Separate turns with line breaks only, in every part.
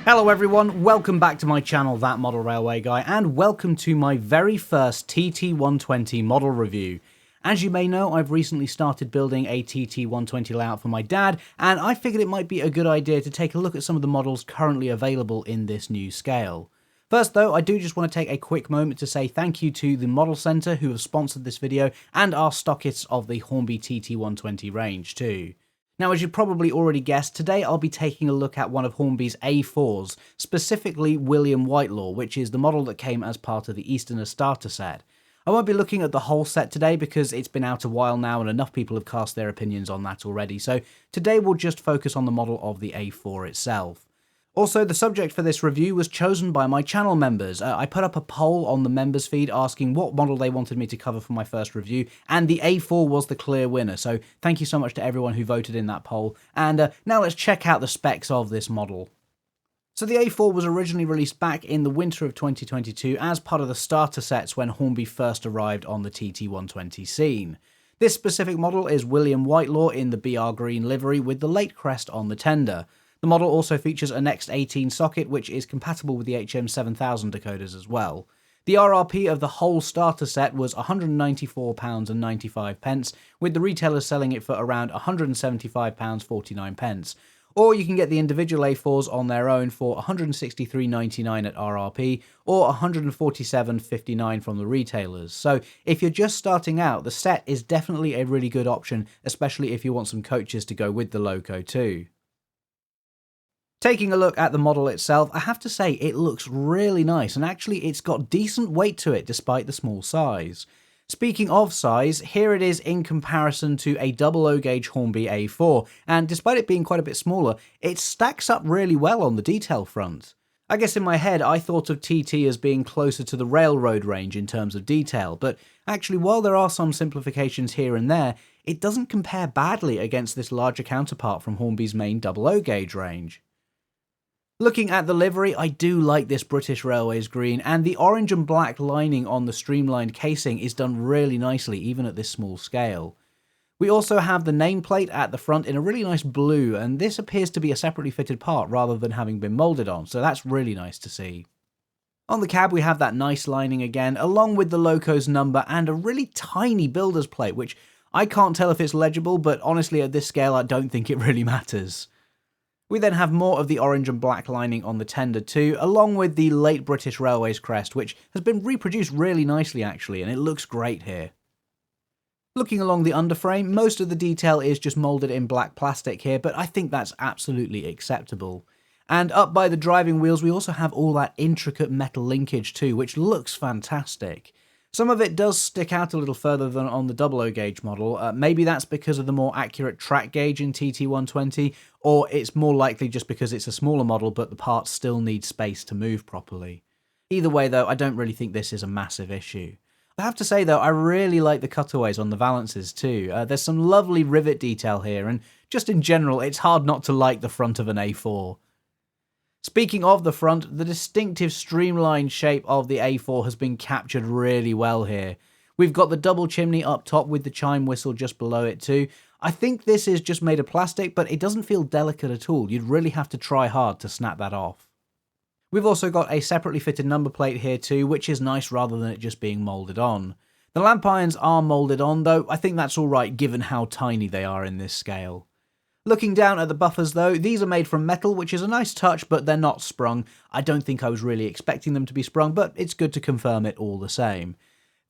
Hello everyone, welcome back to my channel, That Model Railway Guy, and welcome to my very first TT120 model review. As you may know, I've recently started building a TT120 layout for my dad, and I figured it might be a good idea to take a look at some of the models currently available in this new scale. First though, I do just want to take a quick moment to say thank you to the Model Centre who have sponsored this video, and are stockists of the Hornby TT120 range too. Now, as you probably already guessed, today I'll be taking a look at one of Hornby's A4s, specifically William Whitelaw, which is the model that came as part of the Easterner starter set. I won't be looking at the whole set today because it's been out a while now and enough people have cast their opinions on that already, so today we'll just focus on the model of the A4 itself. Also, the subject for this review was chosen by my channel members. I put up a poll on the members feed asking what model they wanted me to cover for my first review, and the A4 was the clear winner, so thank you so much to everyone who voted in that poll. And now let's check out the specs of this model. So the A4 was originally released back in the winter of 2022 as part of the starter sets when Hornby first arrived on the TT120 scene. This specific model is William Whitelaw in the BR green livery with the late crest on the tender. The model also features a Next 18 socket, which is compatible with the HM7000 decoders as well. The RRP of the whole starter set was £194.95, with the retailers selling it for around £175.49. Or you can get the individual A4s on their own for £163.99 at RRP, or £147.59 from the retailers. So if you're just starting out, the set is definitely a really good option, especially if you want some coaches to go with the Loco too. Taking a look at the model itself, I have to say it looks really nice, and actually it's got decent weight to it despite the small size. Speaking of size, here it is in comparison to a 00 gauge Hornby A4, and despite it being quite a bit smaller, it stacks up really well on the detail front. I guess in my head I thought of TT as being closer to the railroad range in terms of detail, but actually while there are some simplifications here and there, it doesn't compare badly against this larger counterpart from Hornby's main 00 gauge range. Looking at the livery, I do like this British Railways green, and the orange and black lining on the streamlined casing is done really nicely even at this small scale. We also have the nameplate at the front in a really nice blue, and this appears to be a separately fitted part rather than having been moulded on, so that's really nice to see. On the cab we have that nice lining again, along with the Locos number and a really tiny builder's plate, which I can't tell if it's legible, but honestly at this scale I don't think it really matters. We then have more of the orange and black lining on the tender too, along with the late British Railways crest, which has been reproduced really nicely actually, and it looks great here. Looking along the underframe, most of the detail is just moulded in black plastic here, but I think that's absolutely acceptable. And up by the driving wheels we also have all that intricate metal linkage too, which looks fantastic. Some of it does stick out a little further than on the 00 gauge model. Maybe that's because of the more accurate track gauge in TT120, or it's more likely just because it's a smaller model but the parts still need space to move properly. Either way though, I don't really think this is a massive issue. I have to say though, I really like the cutaways on the valances too. There's some lovely rivet detail here, and just in general, it's hard not to like the front of an A4. Speaking of the front, the distinctive streamlined shape of the A4 has been captured really well here. We've got the double chimney up top with the chime whistle just below it too. I think this is just made of plastic, but it doesn't feel delicate at all. You'd really have to try hard to snap that off. We've also got a separately fitted number plate here too, which is nice rather than it just being moulded on. The lamp irons are moulded on though. I think that's alright given how tiny they are in this scale. Looking down at the buffers though, these are made from metal, which is a nice touch, but they're not sprung. I don't think I was really expecting them to be sprung, but it's good to confirm it all the same.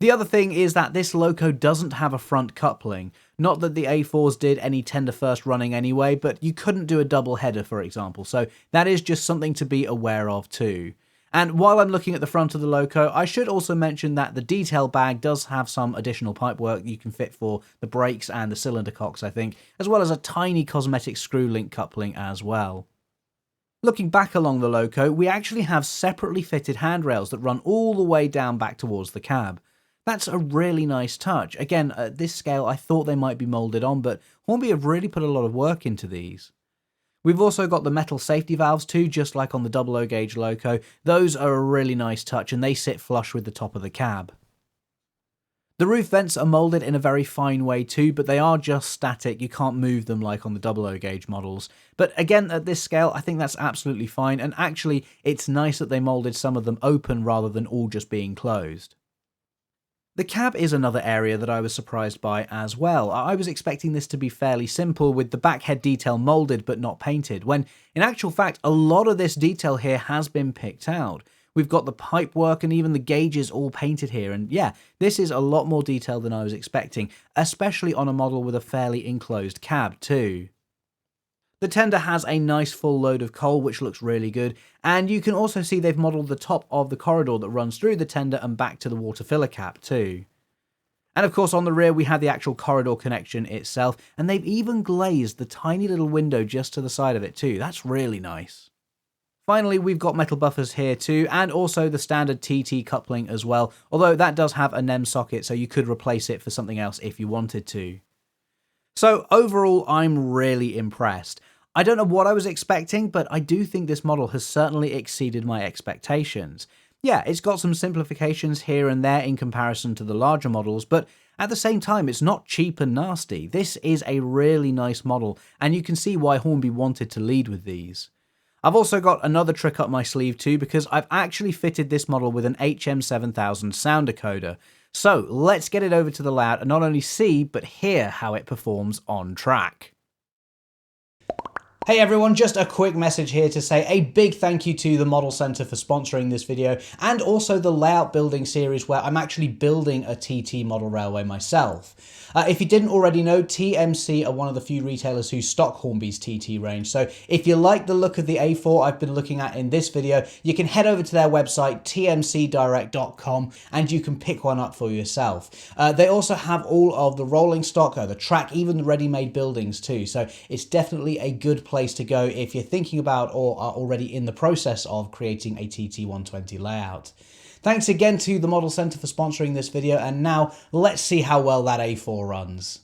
The other thing is that this Loco doesn't have a front coupling. Not that the A4s did any tender first running anyway, but you couldn't do a double header for example, so that is just something to be aware of too. And while I'm looking at the front of the Loco, I should also mention that the detail bag does have some additional pipework you can fit for the brakes and the cylinder cocks, I think, as well as a tiny cosmetic screw link coupling as well. Looking back along the Loco, we actually have separately fitted handrails that run all the way down back towards the cab. That's a really nice touch. Again, at this scale I thought they might be moulded on, but Hornby have really put a lot of work into these. We've also got the metal safety valves too, just like on the 00 gauge Loco. Those are a really nice touch and they sit flush with the top of the cab. The roof vents are moulded in a very fine way too, but they are just static, you can't move them like on the 00 gauge models. But again, at this scale, I think that's absolutely fine, and actually, it's nice that they moulded some of them open rather than all just being closed. The cab is another area that I was surprised by as well. I was expecting this to be fairly simple with the back head detail moulded but not painted, when in actual fact a lot of this detail here has been picked out. We've got the pipework and even the gauges all painted here, and yeah, this is a lot more detail than I was expecting, especially on a model with a fairly enclosed cab too. The tender has a nice full load of coal, which looks really good, and you can also see they've modelled the top of the corridor that runs through the tender and back to the water filler cap too. And of course on the rear we have the actual corridor connection itself, and they've even glazed the tiny little window just to the side of it too. That's really nice. Finally, we've got metal buffers here too, and also the standard TT coupling as well, although that does have a NEM socket, so you could replace it for something else if you wanted to. So overall, I'm really impressed. I don't know what I was expecting, but I do think this model has certainly exceeded my expectations. Yeah, it's got some simplifications here and there in comparison to the larger models, but at the same time, it's not cheap and nasty. This is a really nice model, and you can see why Hornby wanted to lead with these. I've also got another trick up my sleeve too, because I've actually fitted this model with an HM7000 sound decoder. So let's get it over to the loud and not only see, but hear how it performs on track. Hey everyone, just a quick message here to say a big thank you to the Model Centre for sponsoring this video, and also the layout building series where I'm actually building a TT model railway myself. If you didn't already know, TMC are one of the few retailers who stock Hornby's TT range, so if you like the look of the A4 I've been looking at in this video, you can head over to their website tmcdirect.com and you can pick one up for yourself. They also have all of the rolling stock, the track, even the ready-made buildings too, so it's definitely a good place to go if you're thinking about or are already in the process of creating a TT120 layout. Thanks again to the Model Centre for sponsoring this video, and now let's see how well that A4 runs.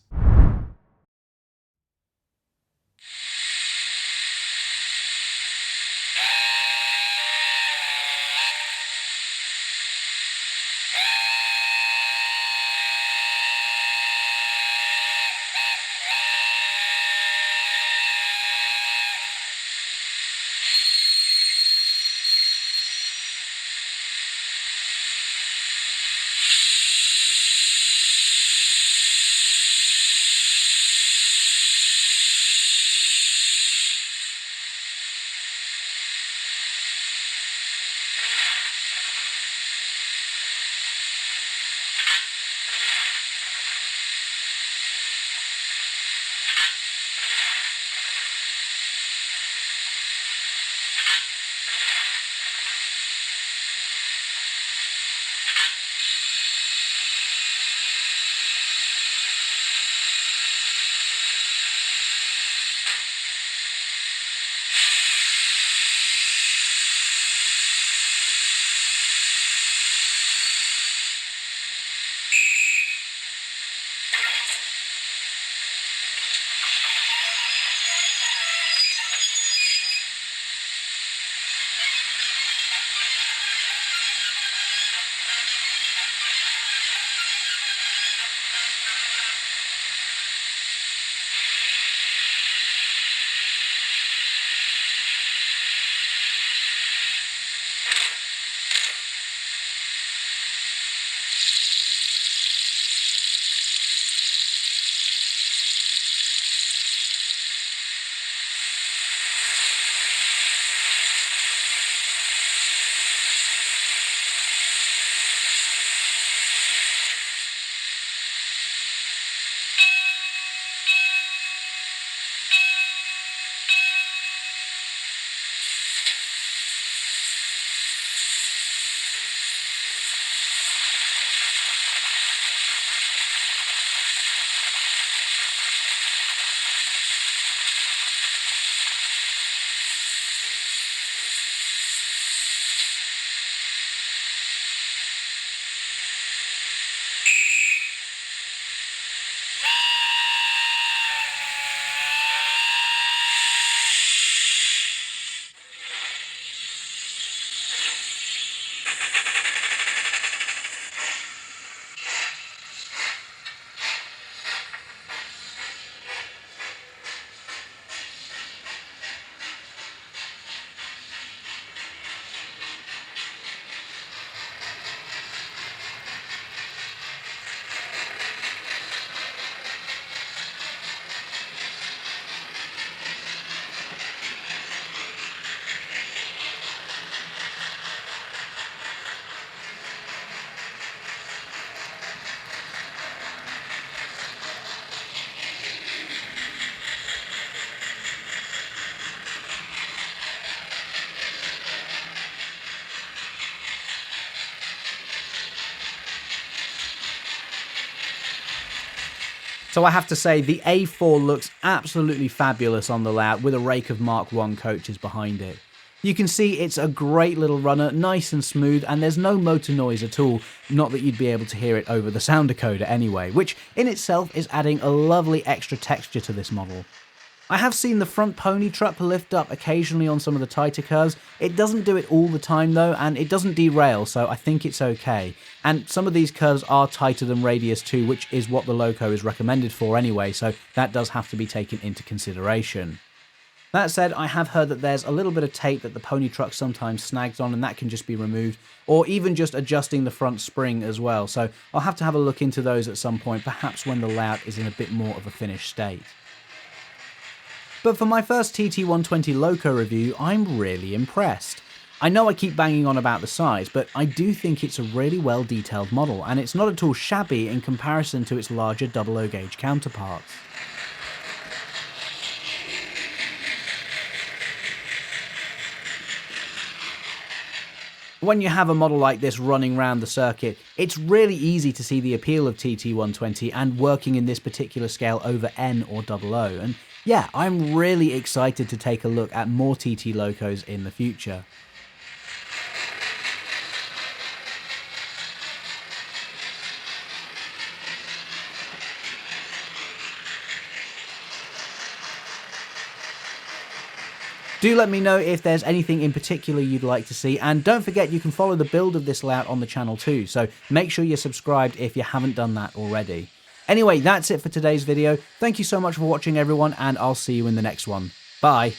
So I have to say, the A4 looks absolutely fabulous on the layout with a rake of Mark I coaches behind it. You can see it's a great little runner, nice and smooth, and there's no motor noise at all, not that you'd be able to hear it over the sound decoder anyway, which in itself is adding a lovely extra texture to this model. I have seen the front pony truck lift up occasionally on some of the tighter curves. It doesn't do it all the time though, and it doesn't derail, so I think it's okay. And some of these curves are tighter than radius 2, which is what the Loco is recommended for anyway, so that does have to be taken into consideration. That said, I have heard that there's a little bit of tape that the pony truck sometimes snags on, and that can just be removed, or even just adjusting the front spring as well, so I'll have to have a look into those at some point, perhaps when the layout is in a bit more of a finished state. But for my first TT120 Loco review, I'm really impressed. I know I keep banging on about the size, but I do think it's a really well detailed model, and it's not at all shabby in comparison to its larger 00 gauge counterparts. When you have a model like this running around the circuit, it's really easy to see the appeal of TT120 and working in this particular scale over N or 00, and yeah, I'm really excited to take a look at more TT Locos in the future. Do let me know if there's anything in particular you'd like to see, and don't forget you can follow the build of this layout on the channel too, so make sure you're subscribed if you haven't done that already. Anyway, that's it for today's video. Thank you so much for watching everyone, and I'll see you in the next one. Bye!